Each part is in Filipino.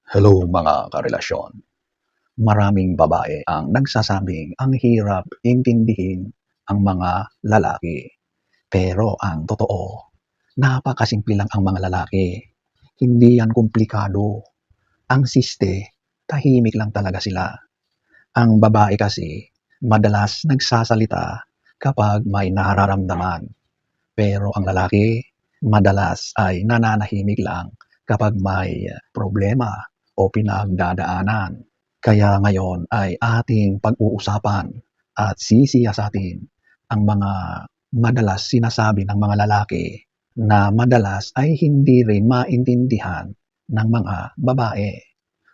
Hello mga karelasyon. Maraming babae ang nagsasabing ang hirap intindihin ang mga lalaki. Pero ang totoo, napakasimple lang ang mga lalaki. Hindi yan komplikado. Ang siste, tahimik lang talaga sila. Ang babae kasi, madalas nagsasalita kapag may nararamdaman. Pero ang lalaki, madalas ay nananahimik lang kapag may problema o pinagdadaanan. Kaya ngayon ay ating pag-uusapan at sisiyasatin ang mga madalas sinasabi ng mga lalaki na madalas ay hindi rin maintindihan ng mga babae.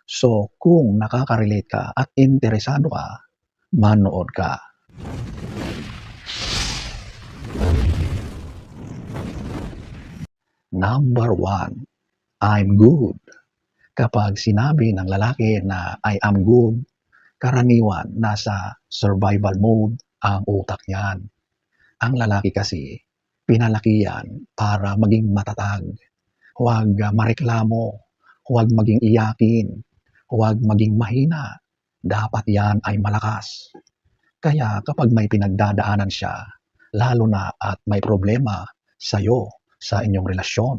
So kung nakaka-relate ka at interesado ka, manood ka. Number 1, I'm good. Kapag sinabi ng lalaki na I am good, karaniwan nasa survival mode ang utak niyan. Ang lalaki kasi, pinalaki yan para maging matatag. Huwag mareklamo, huwag maging iyakin, huwag maging mahina. Dapat yan ay malakas. Kaya kapag may pinagdadaanan siya, lalo na at may problema sa'yo, sa inyong relasyon,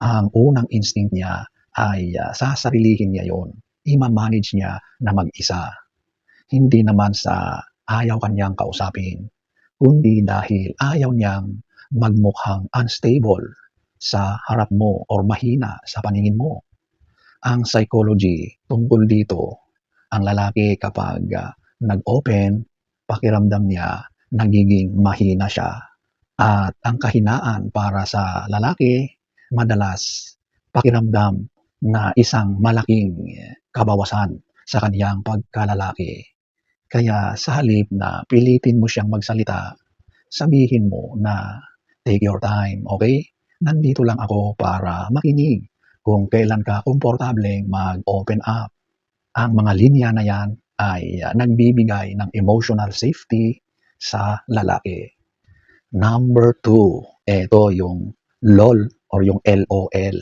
ang unang instinct niya ay sasarilihin niya yon, i-manage niya na mag-isa. Hindi naman sa ayaw kanyang kausapin, kundi dahil ayaw niyang magmukhang unstable sa harap mo or mahina sa paningin mo. Ang psychology tungkol dito, ang lalaki kapag nag-open, pakiramdam niya nagiging mahina siya. At ang kahinaan para sa lalaki, madalas pakiramdam na isang malaking kabawasan sa kaniyang pagkalalaki. Kaya sa halip na pilitin mo siyang magsalita, sabihin mo na, take your time, okay? Nandito lang ako para makinig kung kailan ka komportableng mag-open up. Ang mga linya na yan ay nagbibigay ng emotional safety sa lalaki. Number 2, ito yung LOL or yung LOL.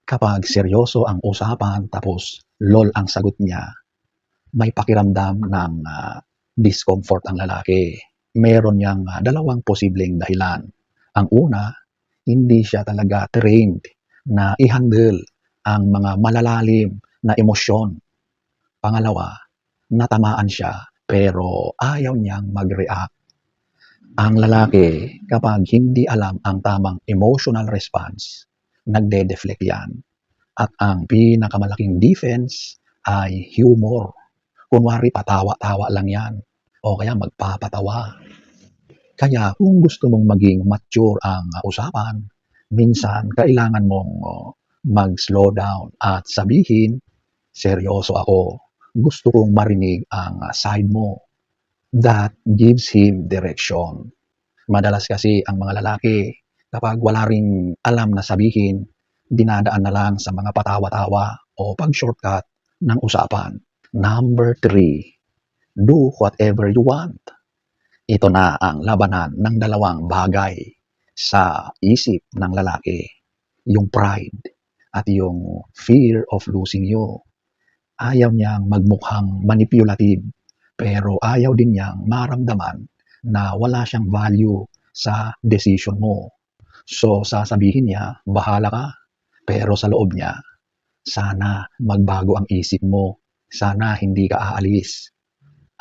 Kapag seryoso ang usapan tapos LOL ang sagot niya, may pakiramdam ng discomfort ang lalaki. Meron niyang dalawang posibleng dahilan. Ang una, hindi siya talaga trained na i-handle ang mga malalalim na emosyon. Pangalawa, natamaan siya pero ayaw niyang mag-react. Ang lalaki, kapag hindi alam ang tamang emotional response, nagde-deflect yan. At ang pinakamalaking defense ay humor. Kunwari patawa-tawa lang yan o kaya magpapatawa. Kaya kung gusto mong maging mature ang usapan, minsan kailangan mong mag-slow down at sabihin, seryoso ako, gusto kong marinig ang side mo. That gives him direction. Madalas kasi ang mga lalaki, kapag wala ring alam na sabihin, dinadaan na lang sa mga patawa-tawa o pag-shortcut ng usapan. Number 3, do whatever you want. Ito na ang labanan ng dalawang bagay sa isip ng lalaki, yung pride at yung fear of losing you. Ayaw niyang magmukhang manipulative, pero ayaw din niyang maramdaman na wala siyang value sa decision mo. So sasabihin niya, bahala ka, pero sa loob niya, sana magbago ang isip mo, sana hindi ka aalis.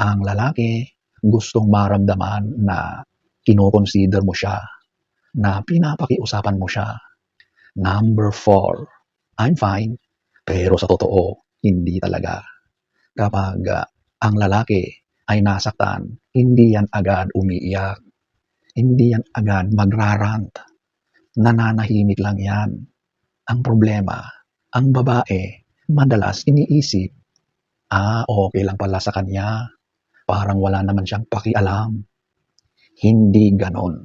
Ang lalaki, gustong maramdaman na kinoconsider mo siya, na pinapakiusapan mo siya. Number 4, I'm fine, pero sa totoo, hindi talaga. Kapag ang lalaki ay nasaktan, hindi yan agad umiiyak, hindi yan agad magrarant, nananahimik lang yan. Ang problema, ang babae, madalas iniisip, okay lang pala sa kanya, parang wala naman siyang pakialam. Hindi ganon.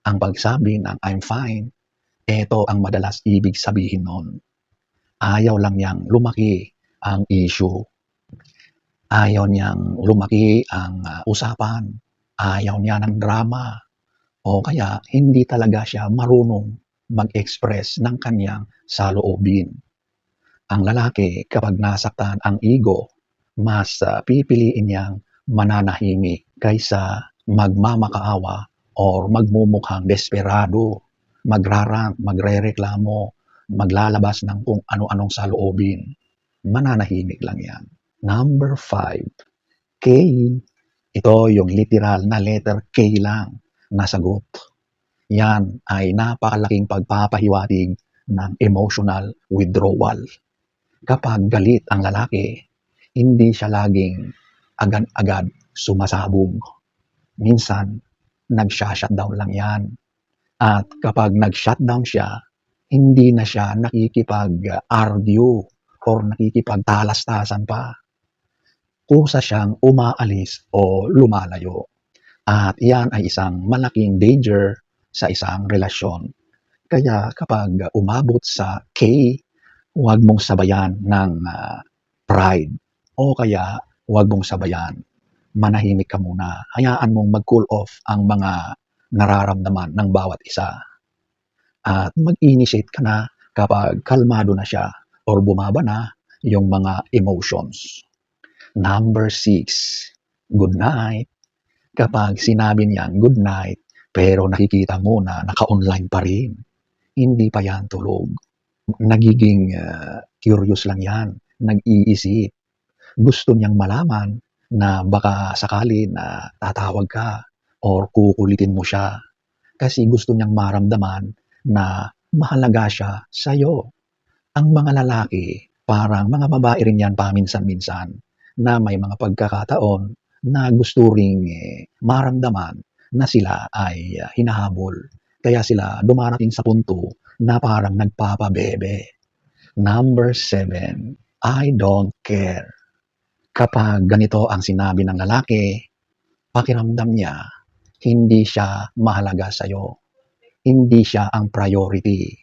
Ang pagsabi ng I'm fine, ito ang madalas ibig sabihin nun. Ayaw lang niyang lumaki ang issue. Ayaw niyang lumaki ang usapan. Ayaw niya ng drama. O kaya hindi talaga siya marunong mag-express ng kanyang saloobin. Ang lalaki kapag nasaktan ang ego, mas pipiliin niyang mananahimik kaysa magmamakaawa or magmumukhang desperado, magrarant, magrereklamo, maglalabas ng kung ano-anong saloobin. Mananahimik lang yan. Number 5, K. Ito yung literal na letter K lang na sagot. Yan ay napakalaking pagpapahiwatig ng emotional withdrawal. Kapag galit ang lalaki, hindi siya laging agad-agad sumasabog. Minsan, nag-shutdown lang yan. At kapag nag-shutdown siya, hindi na siya nakikipag-argue or nakikipagtalastasan pa. Kusa siyang umaalis o lumalayo. At yan ay isang malaking danger sa isang relasyon. Kaya kapag umabot sa K, huwag mong sabayan ng pride o kaya huwag mong sabayan. Manahimik ka muna. Hayaan mong mag-cool off ang mga nararamdaman ng bawat isa. At mag-initiate ka na kapag kalmado na siya or bumaba na yung mga emotions. Number 6, good night. Kapag sinabi niyan good night, pero nakikita mo na naka-online pa rin, hindi pa yan tulog. Nagiging curious lang yan, nag-iisip. Gusto niyang malaman na baka sakali na tatawag ka or kukulitin mo siya. Kasi gusto niyang maramdaman na mahalaga siya sa'yo. Ang mga lalaki, parang mga babae rin yan paminsan-minsan, na may mga pagkakataon na gusto ring maramdaman na sila ay hinahabol. Kaya sila dumarating sa punto na parang nagpapabebe. Number 7, I don't care. Kapag ganito ang sinabi ng lalaki, pakiramdam niya, hindi siya mahalaga sa'yo. Hindi siya ang priority.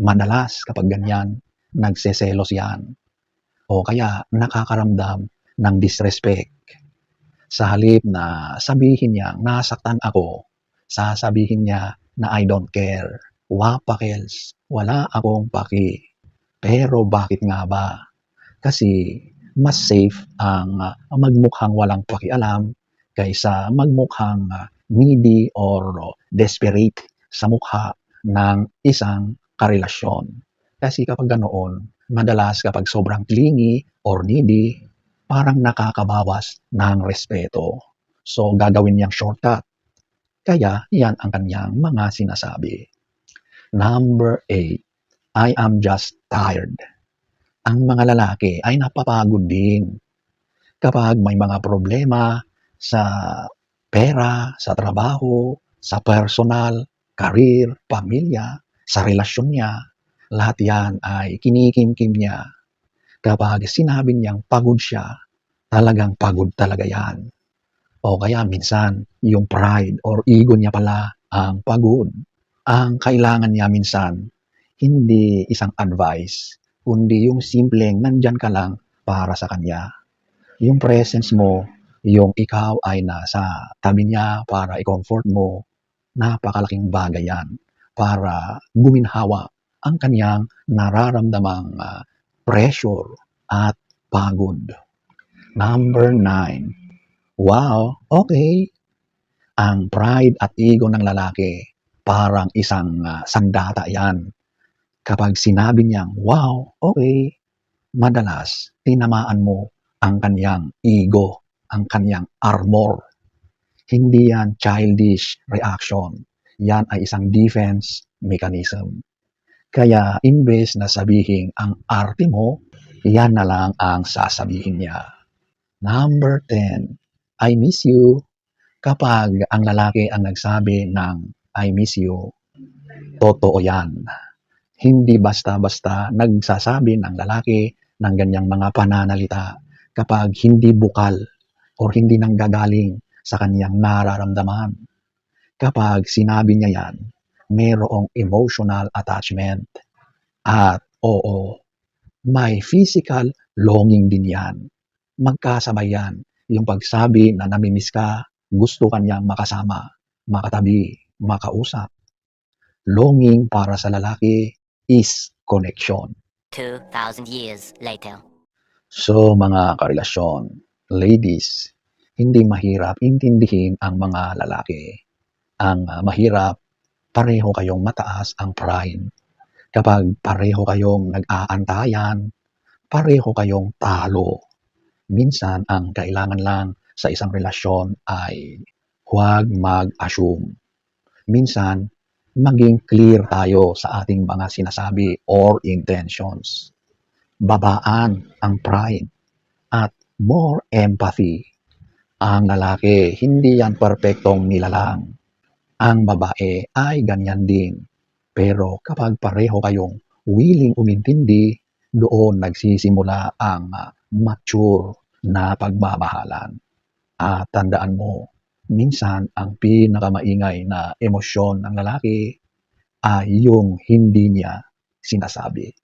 Madalas kapag ganyan, nagseselos yan. O kaya nakakaramdam ng disrespect. Sa halip na sabihin niya, nasaktan ako, sasabihin niya na I don't care. Wapakels, wala akong paki. Pero bakit nga ba? Kasi mas safe ang magmukhang walang pakialam kaysa magmukhang needy or desperate sa mukha ng isang karelasyon. Kasi kapag ganoon, madalas kapag sobrang clingy or needy, parang nakakabawas ng respeto. So gagawin niyang shortcut. Kaya yan ang kanyang mga sinasabi. Number 8, I am just tired. Ang mga lalaki ay napapagod din kapag may mga problema sa pera, sa trabaho, sa personal, career, pamilya, sa relasyon niya. Lahat yan ay kinikimkim niya. Kapag sinabi niyang pagod siya, talagang pagod talaga yan. O kaya minsan, yung pride or ego niya pala ang pagod. Ang kailangan niya minsan, hindi isang advice, kundi yung simpleng nandyan ka lang para sa kanya. Yung presence mo, yung ikaw ay nasa tabi niya para i-comfort mo, napakalaking bagay yan para guminhawa ang kanyang nararamdamang pressure at pagod. Number 9, wow, okay. Ang pride at ego ng lalaki, parang isang sandata yan. Kapag sinabi niyang, wow, okay, madalas tinamaan mo ang kanyang ego, ang kanyang armor. Hindi yan childish reaction. Yan ay isang defense mechanism. Kaya imbes na sabihin ang arte mo, yan na lang ang sasabihin niya. Number 10, I miss you. Kapag ang lalaki ang nagsabi ng I miss you, totoo yan. Hindi basta-basta nagsasabi ng lalaki ng ganyang mga pananalita kapag hindi bukal o hindi nanggagaling sa kanyang nararamdaman. Kapag sinabi niya yan, mayroong emotional attachment. At oo, may physical longing din yan. Magkasabay yan. Yung pagsabi na namimiss ka, gusto kanyang makasama, makatabi, makausap. Longing para sa lalaki is connection. 2,000 years later. So mga karelasyon, ladies, hindi mahirap intindihin ang mga lalaki. Ang mahirap, pareho kayong mataas ang pride. Kapag pareho kayong nag-aantayan, pareho kayong talo. Minsan ang kailangan lang sa isang relasyon ay huwag mag-assume. Minsan, maging clear tayo sa ating mga sinasabi or intentions. Babaan ang pride at more empathy. Ang lalaki, hindi yan perpektong nilalang. Ang babae ay ganyan din. Pero kapag pareho kayong willing umintindi, doon nagsisimula ang mature na pagmamahalan. At tandaan mo, minsan ang pinakamaingay na emosyon ng lalaki ay yung hindi niya sinasabi.